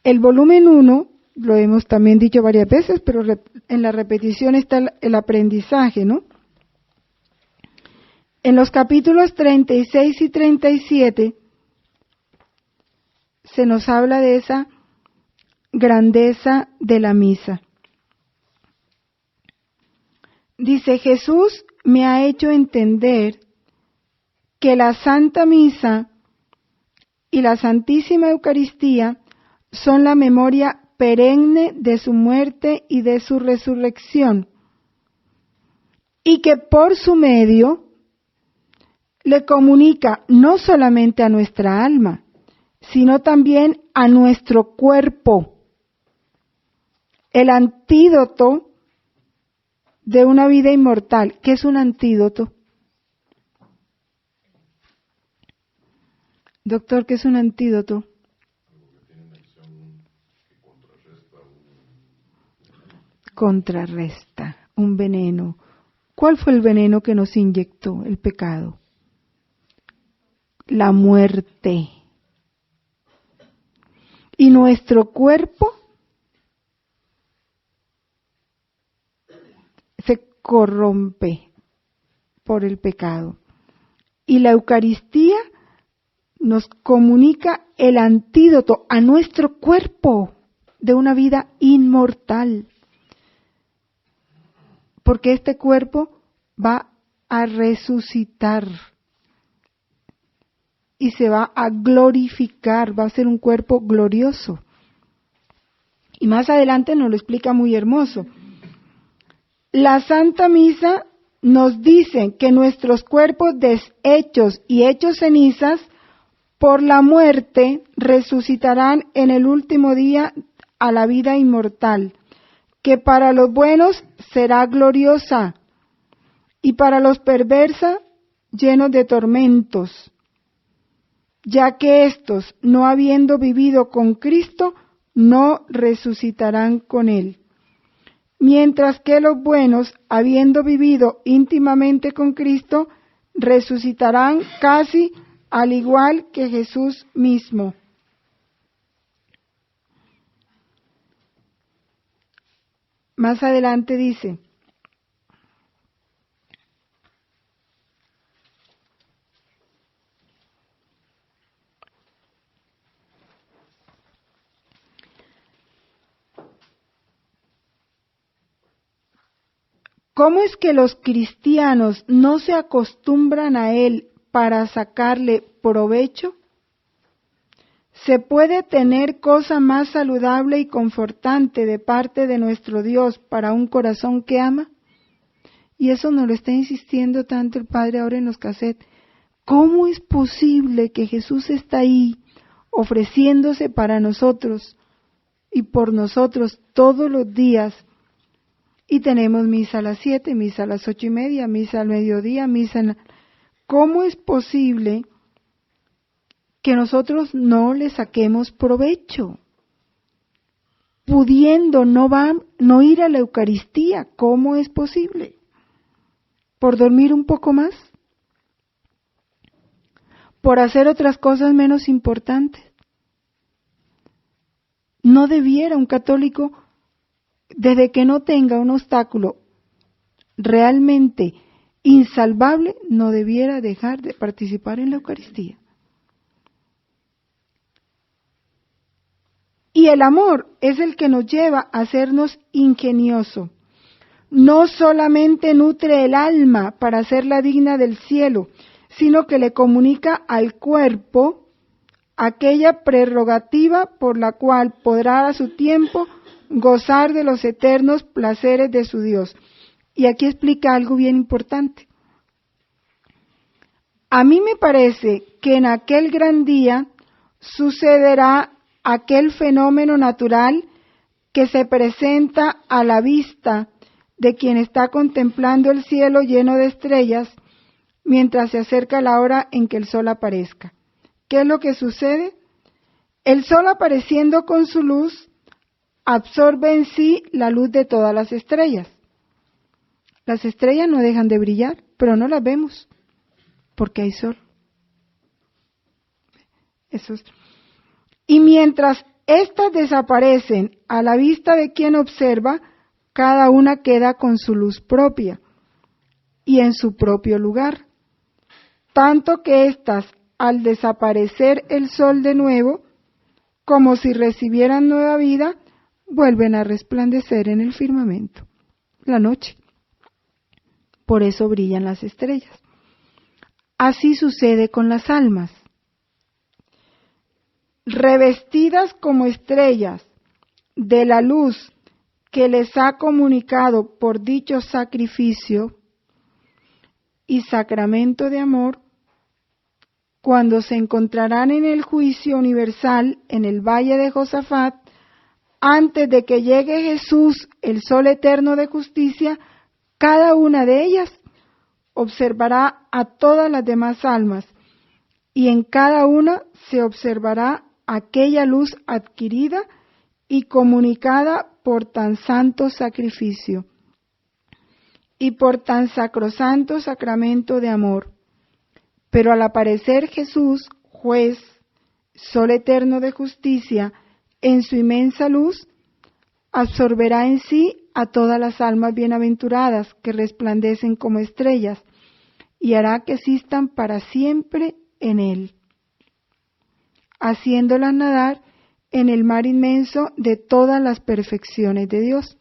El volumen 1, lo hemos también dicho varias veces, pero en la repetición está el aprendizaje, ¿no? En los capítulos 36 y 37 se nos habla de esa grandeza de la misa. Dice, Jesús me ha hecho entender que la Santa Misa y la Santísima Eucaristía son la memoria perenne de su muerte y de su resurrección, y que por su medio le comunica no solamente a nuestra alma, sino también a nuestro cuerpo, el antídoto de una vida inmortal. ¿Qué es un antídoto? Doctor, ¿qué es un antídoto? Contrarresta, un veneno. ¿Cuál fue el veneno que nos inyectó el pecado? La muerte. Y nuestro cuerpo se corrompe por el pecado. Y la Eucaristía nos comunica el antídoto a nuestro cuerpo de una vida inmortal. Porque este cuerpo va a resucitar y se va a glorificar, va a ser un cuerpo glorioso. Y más adelante nos lo explica muy hermoso. La Santa Misa nos dice que nuestros cuerpos deshechos y hechos cenizas por la muerte resucitarán en el último día a la vida inmortal, que para los buenos será gloriosa y para los perversos llenos de tormentos, ya que éstos, no habiendo vivido con Cristo, no resucitarán con Él. Mientras que los buenos, habiendo vivido íntimamente con Cristo, resucitarán casi al igual que Jesús mismo. Más adelante dice, ¿cómo es que los cristianos no se acostumbran a Él para sacarle provecho? ¿Se puede tener cosa más saludable y confortante de parte de nuestro Dios para un corazón que ama? Y eso nos lo está insistiendo tanto el Padre ahora en los cassettes. ¿Cómo es posible que Jesús está ahí ofreciéndose para nosotros y por nosotros todos los días? Y tenemos misa a las 7, misa a las 8:30, misa al mediodía, ¿Cómo es posible que nosotros no le saquemos provecho? Pudiendo no ir a la Eucaristía, ¿cómo es posible? ¿Por dormir un poco más? ¿Por hacer otras cosas menos importantes? No debiera un católico, desde que no tenga un obstáculo realmente insalvable, no debiera dejar de participar en la Eucaristía. Y el amor es el que nos lleva a hacernos ingenioso. No solamente nutre el alma para hacerla digna del cielo, sino que le comunica al cuerpo aquella prerrogativa por la cual podrá a su tiempo gozar de los eternos placeres de su Dios. Y aquí explica algo bien importante. A mí me parece que en aquel gran día sucederá aquel fenómeno natural que se presenta a la vista de quien está contemplando el cielo lleno de estrellas mientras se acerca la hora en que el sol aparezca. ¿Qué es lo que sucede? El sol, apareciendo con su luz, absorbe en sí la luz de todas las estrellas. Las estrellas no dejan de brillar, pero no las vemos porque hay sol. Y mientras éstas desaparecen a la vista de quien observa, cada una queda con su luz propia y en su propio lugar. Tanto que éstas, al desaparecer el sol de nuevo, como si recibieran nueva vida, vuelven a resplandecer en el firmamento, la noche. Por eso brillan las estrellas. Así sucede con las almas. Revestidas como estrellas de la luz que les ha comunicado por dicho sacrificio y sacramento de amor, cuando se encontrarán en el juicio universal en el valle de Josafat, antes de que llegue Jesús, el sol eterno de justicia, cada una de ellas observará a todas las demás almas, y en cada una se observará aquella luz adquirida y comunicada por tan santo sacrificio y por tan sacrosanto sacramento de amor. Pero al aparecer Jesús, juez, sol eterno de justicia, en su inmensa luz, absorberá en sí a todas las almas bienaventuradas que resplandecen como estrellas y hará que existan para siempre en él, haciéndolas nadar en el mar inmenso de todas las perfecciones de Dios.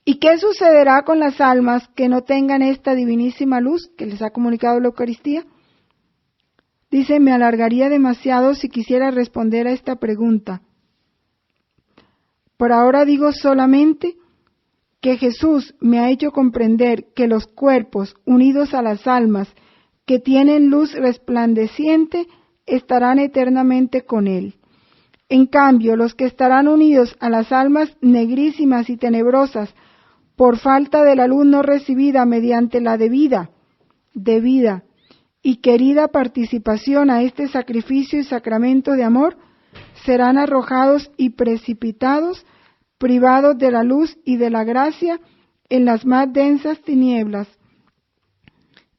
¿Y qué sucederá con las almas que no tengan esta divinísima luz que les ha comunicado la Eucaristía? Dice, me alargaría demasiado si quisiera responder a esta pregunta. Por ahora digo solamente que Jesús me ha hecho comprender que los cuerpos unidos a las almas que tienen luz resplandeciente estarán eternamente con Él. En cambio, los que estarán unidos a las almas negrísimas y tenebrosas por falta de la luz no recibida mediante la debida y querida participación a este sacrificio y sacramento de amor, serán arrojados y precipitados, privados de la luz y de la gracia en las más densas tinieblas,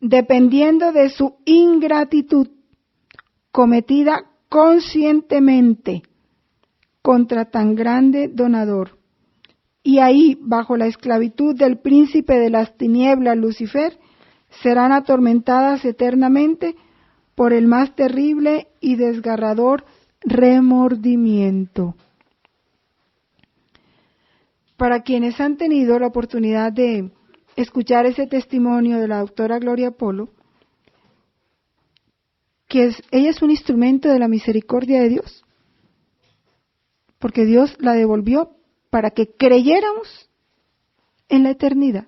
dependiendo de su ingratitud cometida conscientemente contra tan grande donador. Y ahí, bajo la esclavitud del príncipe de las tinieblas, Lucifer, serán atormentadas eternamente por el más terrible y desgarrador remordimiento. Para quienes han tenido la oportunidad de escuchar ese testimonio de la doctora Gloria Polo, ella es un instrumento de la misericordia de Dios, porque Dios la devolvió para que creyéramos en la eternidad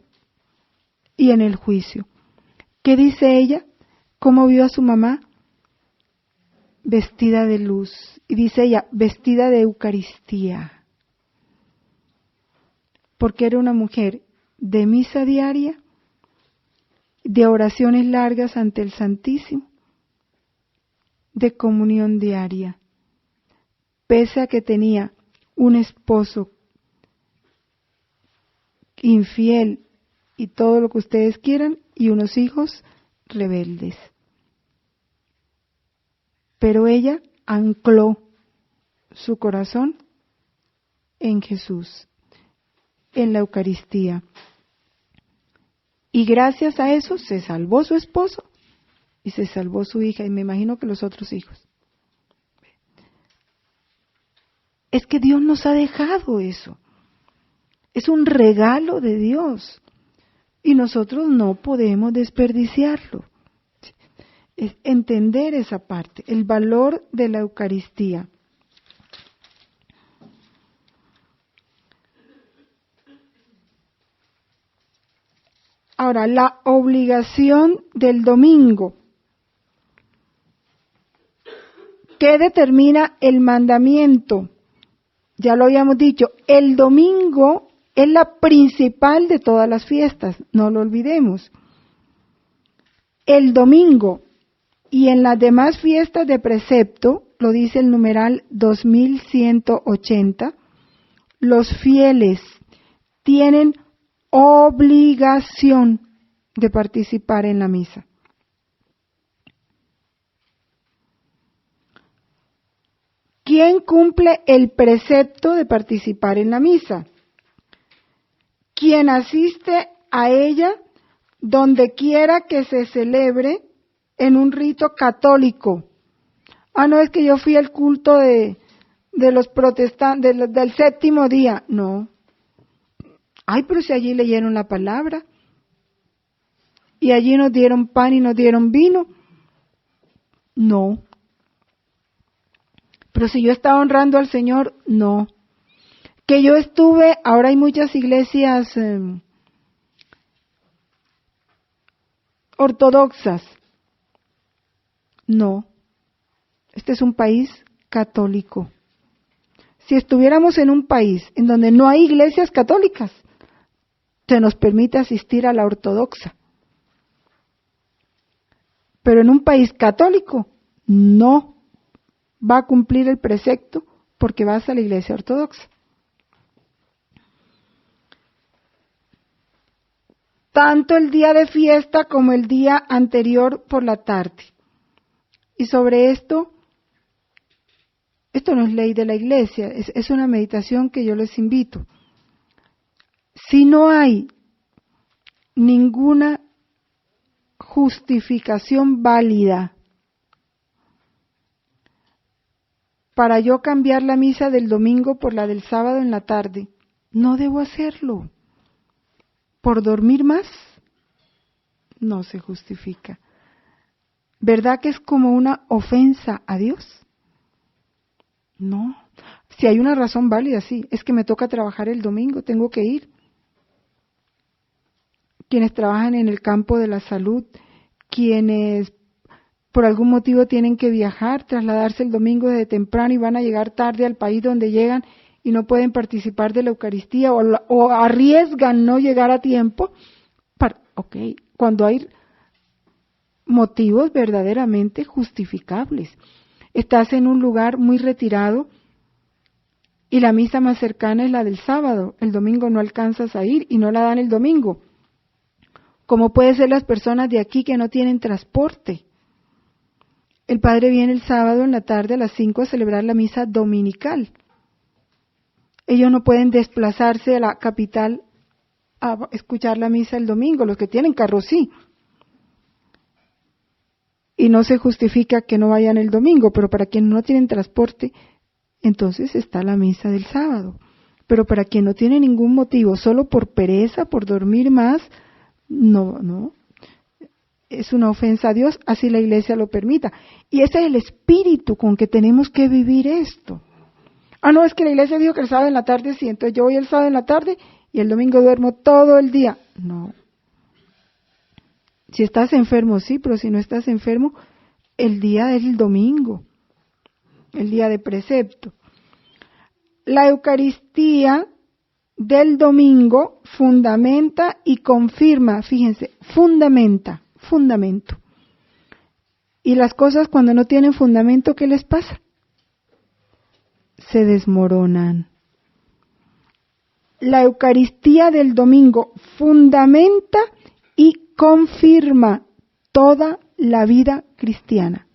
y en el juicio. ¿Qué dice ella? ¿Cómo vio a su mamá? Vestida de luz. Y dice ella, vestida de Eucaristía. Porque era una mujer de misa diaria, de oraciones largas ante el Santísimo, de comunión diaria, pese a que tenía un esposo infiel y todo lo que ustedes quieran, y unos hijos rebeldes. Pero ella ancló su corazón en Jesús, en la Eucaristía. Y gracias a eso se salvó su esposo y se salvó su hija, y me imagino que los otros hijos. Es que Dios nos ha dejado eso. Es un regalo de Dios y nosotros no podemos desperdiciarlo. Es entender esa parte, el valor de la Eucaristía. Ahora, la obligación del domingo. ¿Qué determina el mandamiento? Ya lo habíamos dicho, el domingo es la principal de todas las fiestas, no lo olvidemos. El domingo y en las demás fiestas de precepto, lo dice el numeral 2180, los fieles tienen obligación de participar en la misa. ¿Quién cumple el precepto de participar en la misa? Quien asiste a ella donde quiera que se celebre en un rito católico. No es que yo fui al culto de los protestantes, del séptimo día. No. Pero si allí leyeron la palabra, y allí nos dieron pan y nos dieron vino. No. Pero si yo estaba honrando al Señor, no. Que yo estuve, ahora hay muchas iglesias ortodoxas. No. Este es un país católico. Si estuviéramos en un país en donde no hay iglesias católicas, se nos permite asistir a la ortodoxa. Pero en un país católico, no va a cumplir el precepto porque vas a la iglesia ortodoxa. Tanto el día de fiesta como el día anterior por la tarde. Y sobre esto no es ley de la iglesia, es una meditación que yo les invito. Si no hay ninguna justificación válida para yo cambiar la misa del domingo por la del sábado en la tarde, no debo hacerlo. ¿Por dormir más? No se justifica. ¿Verdad que es como una ofensa a Dios? No. Si hay una razón válida, sí. Es que me toca trabajar el domingo, tengo que ir. Quienes trabajan en el campo de la salud, quienes por algún motivo tienen que viajar, trasladarse el domingo desde temprano y van a llegar tarde al país donde llegan y no pueden participar de la Eucaristía o arriesgan no llegar a tiempo. Cuando hay motivos verdaderamente justificables. Estás en un lugar muy retirado y la misa más cercana es la del sábado. El domingo no alcanzas a ir y no la dan el domingo. ¿Cómo puede ser las personas de aquí que no tienen transporte? El padre viene el sábado en la tarde a las 5 a celebrar la misa dominical. Ellos no pueden desplazarse a la capital a escuchar la misa el domingo, los que tienen carro sí. Y no se justifica que no vayan el domingo, pero para quienes no tienen transporte, entonces está la misa del sábado. Pero para quien no tiene ningún motivo, solo por pereza, por dormir más, no. Es una ofensa a Dios, así la iglesia lo permita. Y ese es el espíritu con que tenemos que vivir esto. No, es que la iglesia dijo que el sábado en la tarde sí, entonces yo voy el sábado en la tarde y el domingo duermo todo el día. No. Si estás enfermo, sí, pero si no estás enfermo, el día es el domingo, el día de precepto. La Eucaristía del domingo fundamenta y confirma, fíjense, fundamento. Y las cosas cuando no tienen fundamento, ¿qué les pasa? Se desmoronan. La Eucaristía del domingo fundamenta y confirma toda la vida cristiana.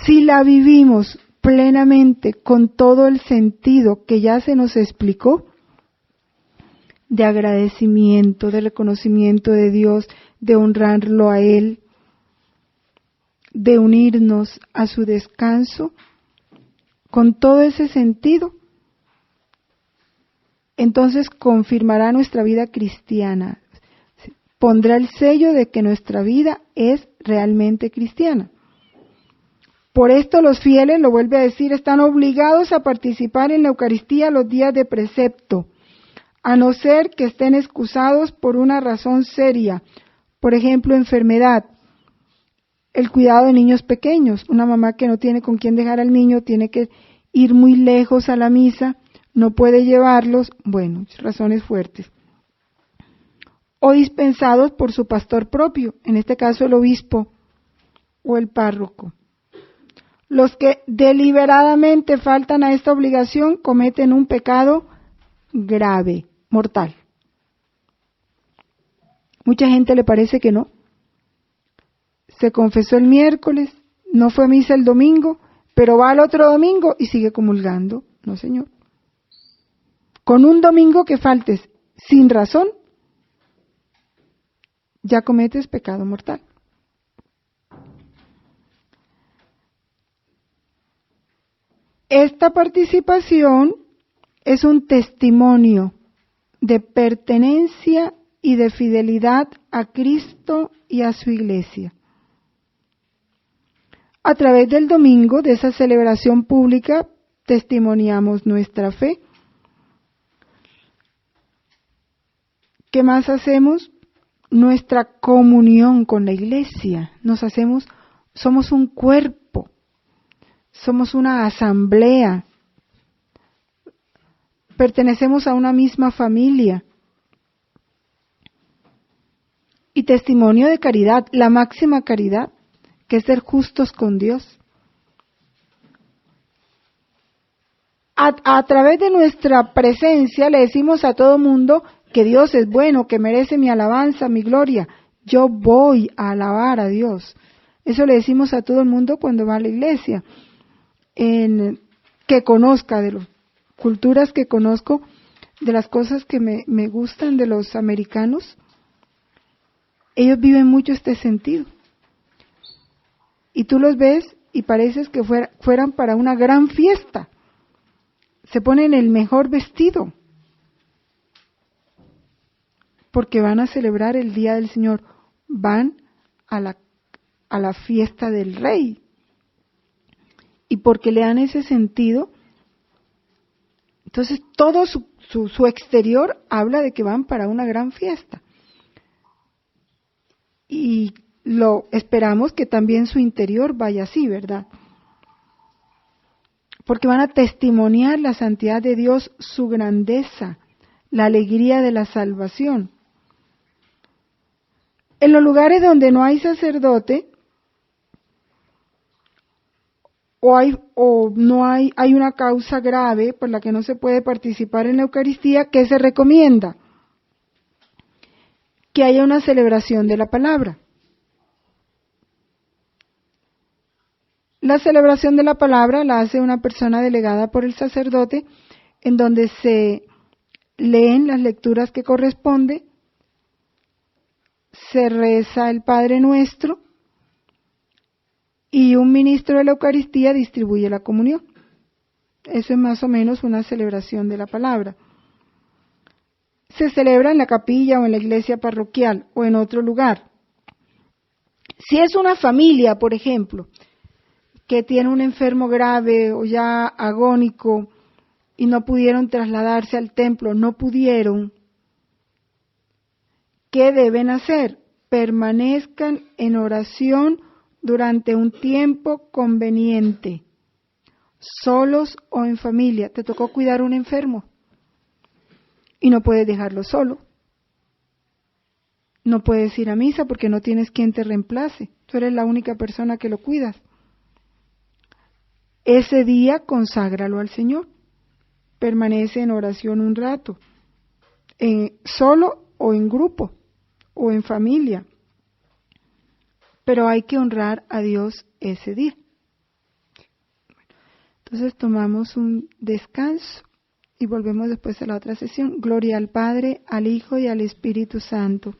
Si la vivimos plenamente con todo el sentido que ya se nos explicó, de agradecimiento, de reconocimiento de Dios, de honrarlo a Él, de unirnos a su descanso, con todo ese sentido, entonces confirmará nuestra vida cristiana, pondrá el sello de que nuestra vida es realmente cristiana. Por esto los fieles, lo vuelve a decir, están obligados a participar en la Eucaristía los días de precepto, a no ser que estén excusados por una razón seria, por ejemplo, enfermedad, el cuidado de niños pequeños. Una mamá que no tiene con quién dejar al niño tiene que ir muy lejos a la misa, no puede llevarlos, bueno, razones fuertes. O dispensados por su pastor propio, en este caso el obispo o el párroco. Los que deliberadamente faltan a esta obligación cometen un pecado grave, mortal. Mucha gente le parece que no. Se confesó el miércoles, no fue a misa el domingo, pero va al otro domingo y sigue comulgando. No, señor. Con un domingo que faltes sin razón, ya cometes pecado mortal. Esta participación es un testimonio de pertenencia y de fidelidad a Cristo y a su Iglesia. A través del domingo, de esa celebración pública, testimoniamos nuestra fe. ¿Qué más hacemos? Nuestra comunión con la Iglesia. Somos un cuerpo, somos una asamblea, pertenecemos a una misma familia. Y testimonio de caridad, la máxima caridad, que es ser justos con Dios. A través de nuestra presencia le decimos a todo mundo que Dios es bueno, que merece mi alabanza, mi gloria. Yo voy a alabar a Dios. Eso le decimos a todo el mundo cuando va a la iglesia. Que conozca de las culturas que conozco, de las cosas que me gustan de los americanos. Ellos viven mucho este sentido. Y tú los ves y pareces que fueran para una gran fiesta. Se ponen el mejor vestido. Porque van a celebrar el Día del Señor. Van a la fiesta del Rey. Y porque le dan ese sentido, entonces todo su exterior habla de que van para una gran fiesta. Y esperamos que también su interior vaya así, ¿verdad? Porque van a testimoniar la santidad de Dios, su grandeza, la alegría de la salvación. En los lugares donde no hay sacerdote, hay una causa grave por la que no se puede participar en la Eucaristía, ¿qué se recomienda? Que haya una celebración de la palabra. La celebración de la palabra la hace una persona delegada por el sacerdote, en donde se leen las lecturas que corresponde, se reza el Padre Nuestro y un ministro de la Eucaristía distribuye la comunión. Eso es más o menos una celebración de la palabra. Se celebra en la capilla o en la iglesia parroquial o en otro lugar. Si es una familia, por ejemplo, que tiene un enfermo grave o ya agónico y no pudieron trasladarse al templo, no pudieron, ¿qué deben hacer? Permanezcan en oración durante un tiempo conveniente, solos o en familia. Te tocó cuidar a un enfermo y no puedes dejarlo solo. No puedes ir a misa porque no tienes quien te reemplace. Tú eres la única persona que lo cuidas. Ese día conságralo al Señor. Permanece en oración un rato, solo o en grupo o en familia. Pero hay que honrar a Dios ese día. Entonces tomamos un descanso y volvemos después a la otra sesión. Gloria al Padre, al Hijo y al Espíritu Santo.